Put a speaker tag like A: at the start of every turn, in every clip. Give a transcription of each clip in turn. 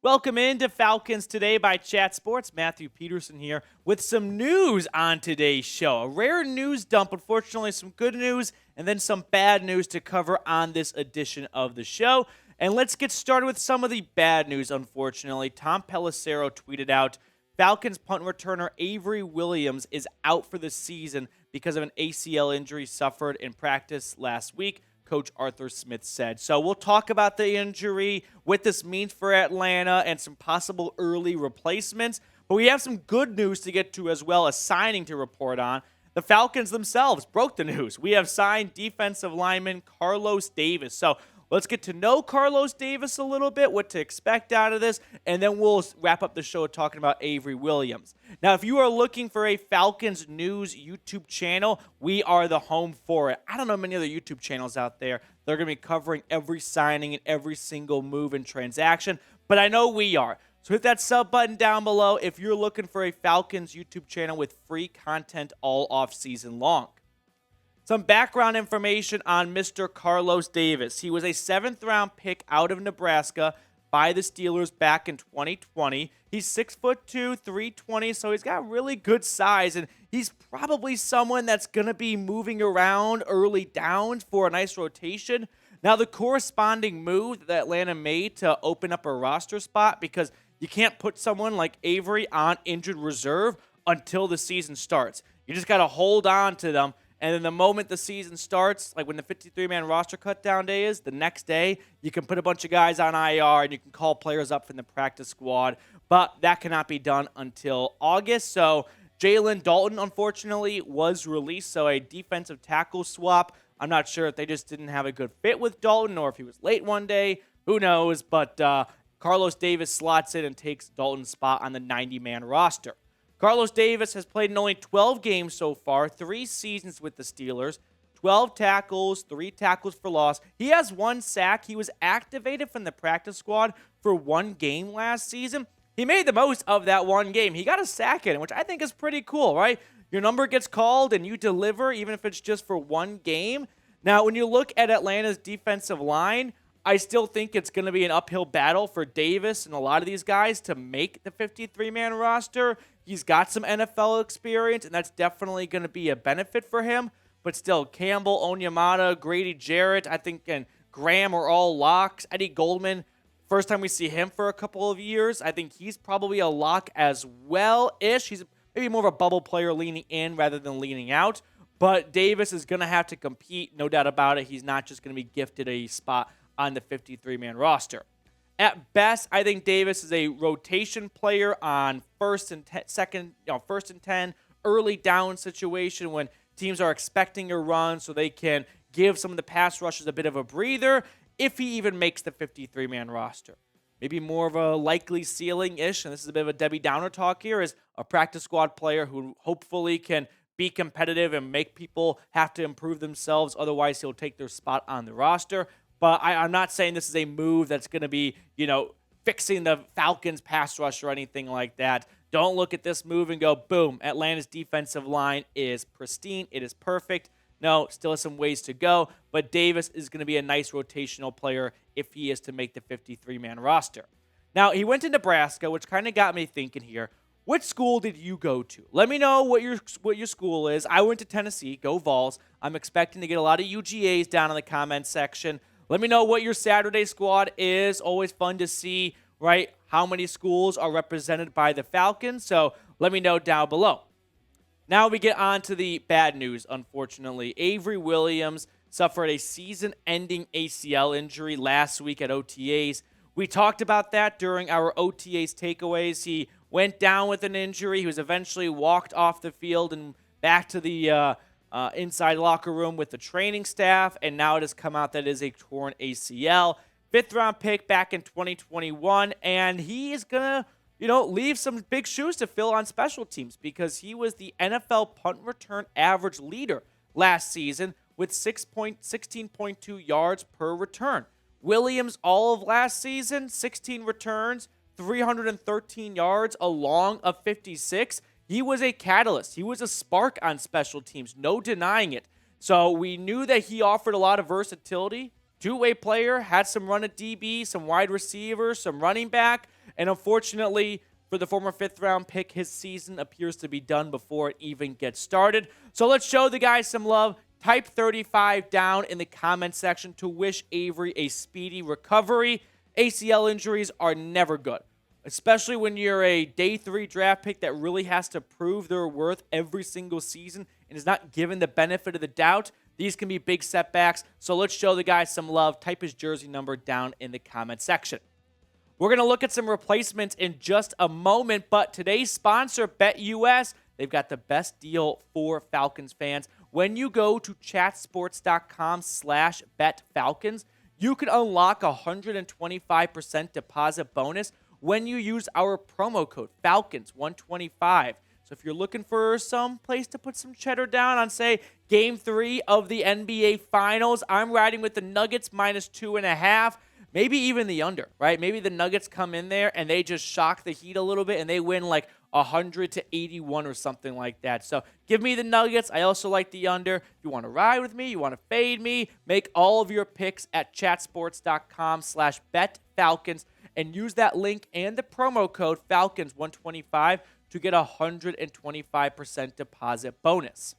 A: Welcome into Falcons Today by Chat Sports. Matthew Peterson here with some news on today's show. A rare news dump, unfortunately, some good news and then some bad news to cover on this edition of the show. And let's get started with some of the bad news, unfortunately. Tom Pelissero tweeted out, Falcons punt returner Avery Williams is out for the season because of an ACL injury suffered in practice last week, Coach Arthur Smith said. So we'll talk about the injury, what this means for Atlanta, and some possible early replacements. But we have some good news to get to as well, a signing to report on. The Falcons themselves broke the news. We have signed defensive lineman Carlos Davis. So let's get to know Carlos Davis a little bit, what to expect out of this, and then we'll wrap up the show talking about Avery Williams. Now, if you are looking for a Falcons News YouTube channel, we are the home for it. I don't know many other YouTube channels out there. They're going to be covering every signing and every single move and transaction, but I know we are. So hit that sub button down below if you're looking for a Falcons YouTube channel with free content all off season long. Some background information on Mr. Carlos Davis. He was a 7th-round pick out of Nebraska by the Steelers back in 2020. He's 6'2", 320, so he's got really good size, and he's probably someone that's going to be moving around early downs for a nice rotation. Now, the corresponding move that Atlanta made to open up a roster spot, because you can't put someone like Avery on injured reserve until the season starts. You just got to hold on to them. And then the moment the season starts, like when the 53-man roster cutdown day is, the next day, you can put a bunch of guys on IR and you can call players up from the practice squad. But that cannot be done until August. So Jalen Dalton, unfortunately, was released. So a defensive tackle swap. I'm not sure if they just didn't have a good fit with Dalton or if he was late one day. Who knows? But Carlos Davis slots in and takes Dalton's spot on the 90-man roster. Carlos Davis has played in only 12 games so far, 3 seasons with the Steelers, 12 tackles, 3 tackles for loss. He has 1 sack. He was activated from the practice squad for 1 game last season. He made the most of that 1 game. He got a sack in, which I think is pretty cool, right? Your number gets called and you deliver, even if it's just for 1 game. Now, when you look at Atlanta's defensive line, I still think it's going to be an uphill battle for Davis and a lot of these guys to make the 53-man roster. He's got some NFL experience, and that's definitely going to be a benefit for him. But still, Campbell, Onyemata, Grady Jarrett, I think, and Graham are all locks. Eddie Goldman, first time we see him for a couple of years. I think he's probably a lock as well-ish. He's maybe more of a bubble player leaning in rather than leaning out. But Davis is going to have to compete, no doubt about it. He's not just going to be gifted a spot on the 53-man roster. At best, I think Davis is a rotation player on first and 10, early down situation when teams are expecting a run so they can give some of the pass rushers a bit of a breather if he even makes the 53-man roster. Maybe more of a likely ceiling-ish, and this is a bit of a Debbie Downer talk here, is a practice squad player who hopefully can be competitive and make people have to improve themselves. Otherwise, he'll take their spot on the roster. But I'm not saying this is a move that's going to be, fixing the Falcons pass rush or anything like that. Don't look at this move and go, boom, Atlanta's defensive line is pristine. It is perfect. No, still has some ways to go. But Davis is going to be a nice rotational player if he is to make the 53-man roster. Now, he went to Nebraska, which kind of got me thinking here. Which school did you go to? Let me know what your school is. I went to Tennessee. Go Vols. I'm expecting to get a lot of UGAs down in the comment section. Let me know what your Saturday squad is. Always fun to see, right, how many schools are represented by the Falcons. So let me know down below. Now we get on to the bad news, unfortunately. Avery Williams suffered a season-ending ACL injury last week at OTAs. We talked about that during our OTAs takeaways. He went down with an injury. He was eventually walked off the field and back to the inside locker room with the training staff, and now it has come out that it is a torn ACL. 5th-round pick back in 2021, and he is going to, leave some big shoes to fill on special teams because he was the NFL punt return average leader last season with 16.2 yards per return. Williams, all of last season, 16 returns, 313 yards, along of 56. He was a catalyst. He was a spark on special teams. No denying it. So we knew that he offered a lot of versatility two-way player, had some run at DB, some wide receiver, some running back, and unfortunately for the former fifth-round pick, his season appears to be done before it even gets started. So let's show the guy some love. Type 35 down in the comment section to wish Avery a speedy recovery. ACL injuries are never good, especially when you're a day 3 draft pick that really has to prove their worth every single season and is not given the benefit of the doubt. These can be big setbacks, so let's show the guy some love. Type his jersey number down in the comment section. We're going to look at some replacements in just a moment, but today's sponsor, BetUS, they've got the best deal for Falcons fans. When you go to chatsports.com/betfalcons, you can unlock a 125% deposit bonus when you use our promo code FALCONS125. So if you're looking for some place to put some cheddar down on, say, Game 3 of the NBA Finals, I'm riding with the Nuggets -2.5. Maybe even the under, right? Maybe the Nuggets come in there and they just shock the Heat a little bit and they win like 100-81 or something like that. So give me the Nuggets. I also like the under. If you want to ride with me, you want to fade me, make all of your picks at chatsports.com/betfalcons and use that link and the promo code FALCONS125 to get a 125% deposit bonus.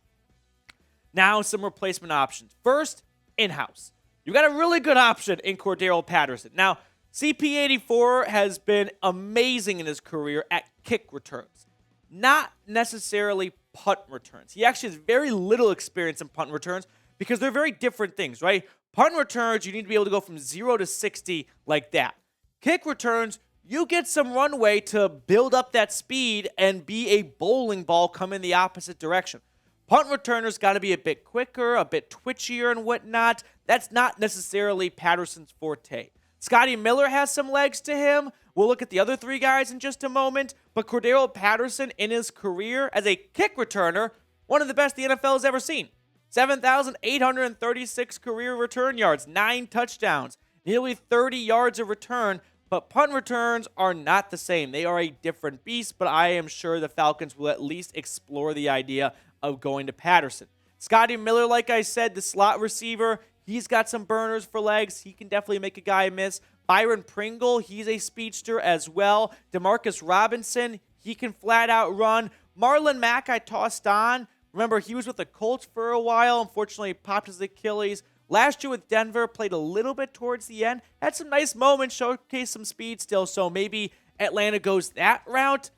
A: Now some replacement options. First, in-house. You got a really good option in Cordarrelle Patterson. Now, CP84 has been amazing in his career at kick returns, not necessarily punt returns. He actually has very little experience in punt returns because they're very different things, right? Punt returns, you need to be able to go from 0 to 60 like that. Kick returns, you get some runway to build up that speed and be a bowling ball coming the opposite direction. Punt returners got to be a bit quicker, a bit twitchier and whatnot. That's not necessarily Patterson's forte. Scotty Miller has some legs to him. We'll look at the other 3 guys in just a moment. But Cordarrelle Patterson in his career as a kick returner, one of the best the NFL has ever seen. 7,836 career return yards, 9 touchdowns, nearly 30 yards of return. But punt returns are not the same. They are a different beast, but I am sure the Falcons will at least explore the idea of going to Patterson. Scotty Miller, like I said, the slot receiver, he's got some burners for legs. He can definitely make a guy miss. Byron Pringle, he's a speedster as well. Demarcus Robinson, he can flat out run. Marlon Mack, I tossed on. Remember, he was with the Colts for a while. Unfortunately, popped his Achilles. Last year with Denver, played a little bit towards the end. Had some nice moments, showcased some speed still. So maybe Atlanta goes that route.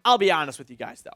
A: I'll be honest with you guys, though.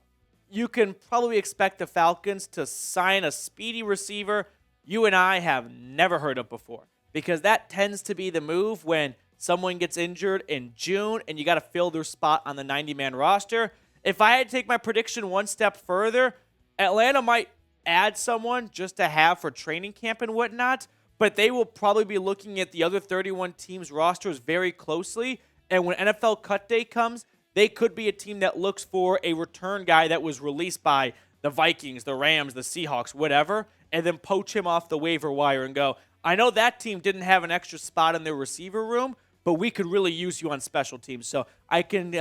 A: You can probably expect the Falcons to sign a speedy receiver you and I have never heard of before, because that tends to be the move when someone gets injured in June and you got to fill their spot on the 90-man roster. If I had to take my prediction one step further, Atlanta might add someone just to have for training camp and whatnot, but they will probably be looking at the other 31 teams' rosters very closely, and when NFL cut day comes, they could be a team that looks for a return guy that was released by the Vikings, the Rams, the Seahawks, whatever, and then poach him off the waiver wire and go, I know that team didn't have an extra spot in their receiver room, but we could really use you on special teams. So I can,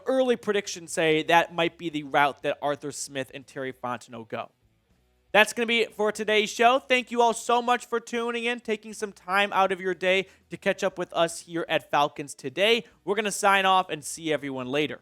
A: early predictions say that might be the route that Arthur Smith and Terry Fontenot go. That's going to be it for today's show. Thank you all so much for tuning in, taking some time out of your day to catch up with us here at Falcons Today. We're going to sign off and see everyone later.